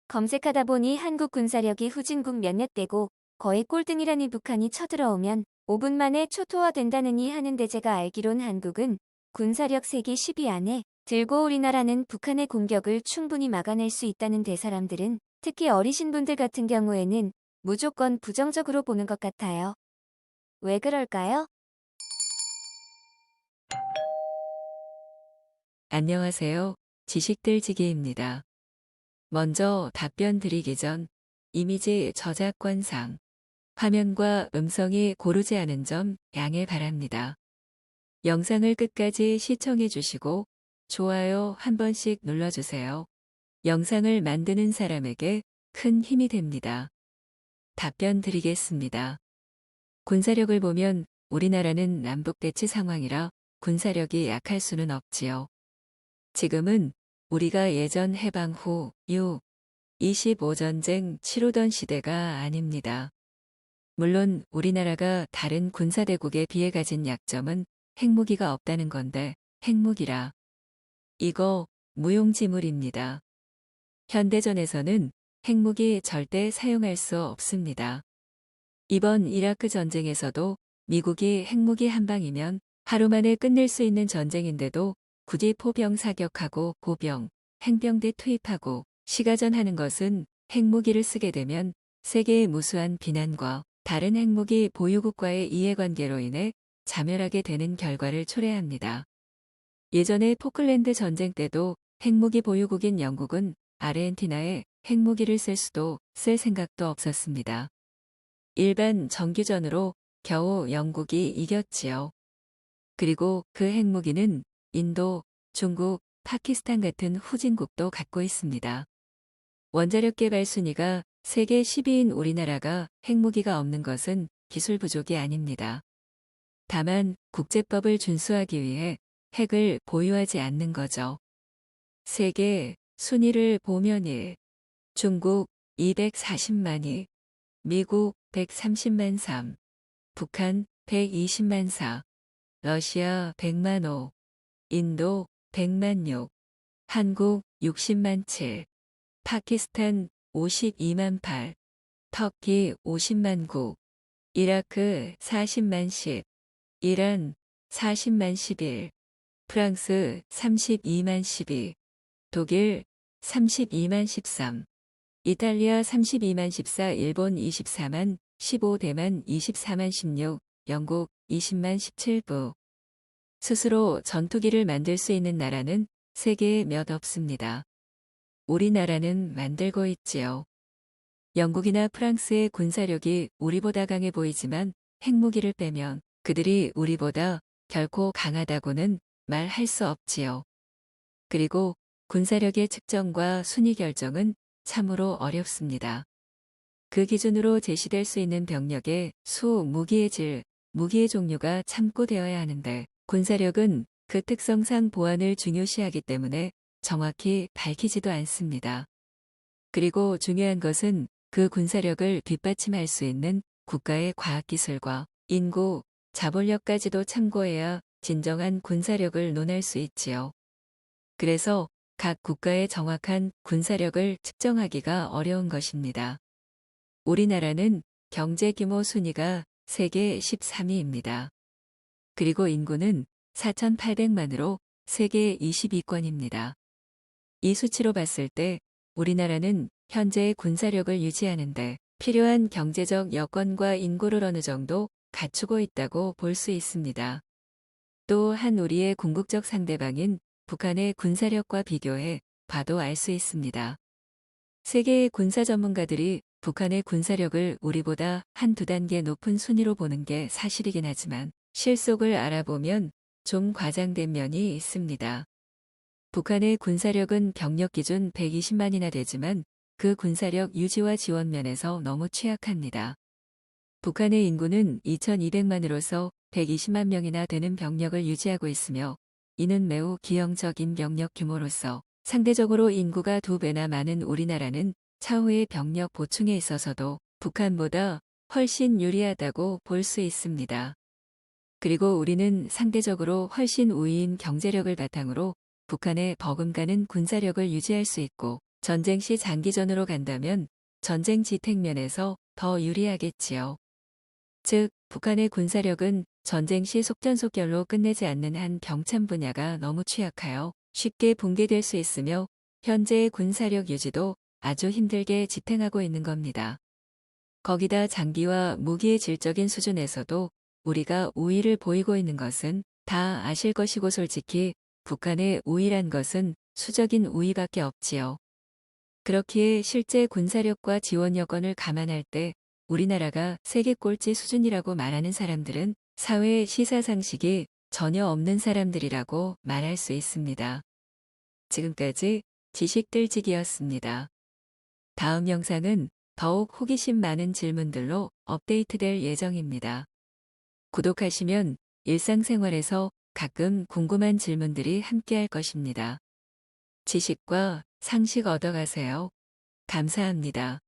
검색하다 보니 한국 군사력이 후진국 몇몇 대고 거의 꼴등이라니 북한이 쳐들어오면 5분 만에 초토화된다느니 하는데 제가 알기론 한국은 군사력 세계 10위 안에 들고 우리나라는 북한의 공격을 충분히 막아낼 수 있다는데 사람들은 특히 어리신 분들 같은 경우에는 무조건 부정적으로 보는 것 같아요. 왜 그럴까요? 안녕하세요. 지식들지기입니다. 먼저 답변 드리기 전 이미지 저작권상 화면과 음성이 고르지 않은 점 양해 바랍니다. 영상을 끝까지 시청해 주시고 좋아요 한 번씩 눌러주세요. 영상을 만드는 사람에게 큰 힘이 됩니다. 답변 드리겠습니다. 군사력을 보면 우리나라는 남북대치 상황이라 군사력이 약할 수는 없지요. 지금은 우리가 예전 해방 후 6.25 전쟁 치르던 시대가 아닙니다. 물론 우리나라가 다른 군사대국에 비해 가진 약점은 핵무기가 없다는 건데 핵무기라. 이거 무용지물입니다. 현대전에서는 핵무기 절대 사용할 수 없습니다. 이번 이라크 전쟁에서도 미국이 핵무기 한 방이면 하루 만에 끝낼 수 있는 전쟁인데도 굳이 포병 사격하고 보병, 행병대 투입하고 시가전하는 것은 핵무기를 쓰게 되면 세계의 무수한 비난과 다른 핵무기 보유국과의 이해관계로 인해 자멸하게 되는 결과를 초래합니다. 예전에 포클랜드 전쟁 때도 핵무기 보유국인 영국은 아르헨티나에 핵무기를 쓸 수도 쓸 생각도 없었습니다. 일반 정규전으로 겨우 영국이 이겼지요. 그리고 그 핵무기는 인도, 중국, 파키스탄 같은 후진국도 갖고 있습니다. 원자력 개발 순위가 세계 10위인 우리나라가 핵무기가 없는 것은 기술 부족이 아닙니다. 다만 국제법을 준수하기 위해 핵을 보유하지 않는 거죠. 세계 순위를 보면 1. 중국 240만 2, 미국 130만 3, 북한 120만 4, 러시아 100만 5, 인도 100만 6, 한국 60만 7, 파키스탄 52만 8, 터키 50만 9, 이라크 40만 10, 이란 40만 11, 프랑스 32만 12, 독일 32만 13, 이탈리아 32만 14, 일본 24만 15, 대만 24만 16, 영국 20만 17부. 스스로 전투기를 만들 수 있는 나라는 세계에 몇 없습니다. 우리나라는 만들고 있지요. 영국이나 프랑스의 군사력이 우리보다 강해 보이지만 핵무기를 빼면 그들이 우리보다 결코 강하다고는 말할 수 없지요. 그리고 군사력의 측정과 순위 결정은 참으로 어렵습니다. 그 기준으로 제시될 수 있는 병력의 수, 무기의 질, 무기의 종류가 참고되어야 하는데 군사력은 그 특성상 보안을 중요시하기 때문에 정확히 밝히지도 않습니다. 그리고 중요한 것은 그 군사력을 뒷받침할 수 있는 국가의 과학기술과 인구, 자본력까지도 참고해야 진정한 군사력을 논할 수 있지요. 그래서 각 국가의 정확한 군사력을 측정하기가 어려운 것입니다. 우리나라는 경제 규모 순위가 세계 13위입니다. 그리고 인구는 4,800만으로 세계 22권입니다. 이 수치로 봤을 때 우리나라는 현재 군사력을 유지하는데 필요한 경제적 여건과 인구를 어느 정도 갖추고 있다고 볼 수 있습니다. 또한 우리의 궁극적 상대방인 북한의 군사력과 비교해 봐도 알 수 있습니다. 세계의 군사 전문가들이 북한의 군사력을 우리보다 한두 단계 높은 순위로 보는 게 사실이긴 하지만 실속을 알아보면 좀 과장된 면이 있습니다. 북한의 군사력은 병력 기준 120만이나 되지만 그 군사력 유지와 지원 면에서 너무 취약합니다. 북한의 인구는 2200만으로서 120만 명이나 되는 병력을 유지하고 있으며 이는 매우 기형적인 병력 규모로서 상대적으로 인구가 2배나 많은 우리나라는 차후의 병력 보충에 있어서도 북한보다 훨씬 유리하다고 볼 수 있습니다. 그리고 우리는 상대적으로 훨씬 우위인 경제력을 바탕으로 북한의 버금가는 군사력을 유지할 수 있고 전쟁 시 장기전으로 간다면 전쟁 지택면에서 더 유리하겠지요. 즉, 북한의 군사력은 전쟁 시 속전속결로 끝내지 않는 한 병참 분야가 너무 취약하여 쉽게 붕괴될 수 있으며 현재의 군사력 유지도 아주 힘들게 지탱하고 있는 겁니다. 거기다 장비와 무기의 질적인 수준에서도 우리가 우위를 보이고 있는 것은 다 아실 것이고 솔직히 북한의 우위란 것은 수적인 우위밖에 없지요. 그렇기에 실제 군사력과 지원 여건을 감안할 때 우리나라가 세계 꼴찌 수준이라고 말하는 사람들은 사회 시사상식이 전혀 없는 사람들이라고 말할 수 있습니다. 지금까지 지식들지기였습니다. 다음 영상은 더욱 호기심 많은 질문들로 업데이트될 예정입니다. 구독하시면 일상생활에서 가끔 궁금한 질문들이 함께할 것입니다. 지식과 상식 얻어가세요. 감사합니다.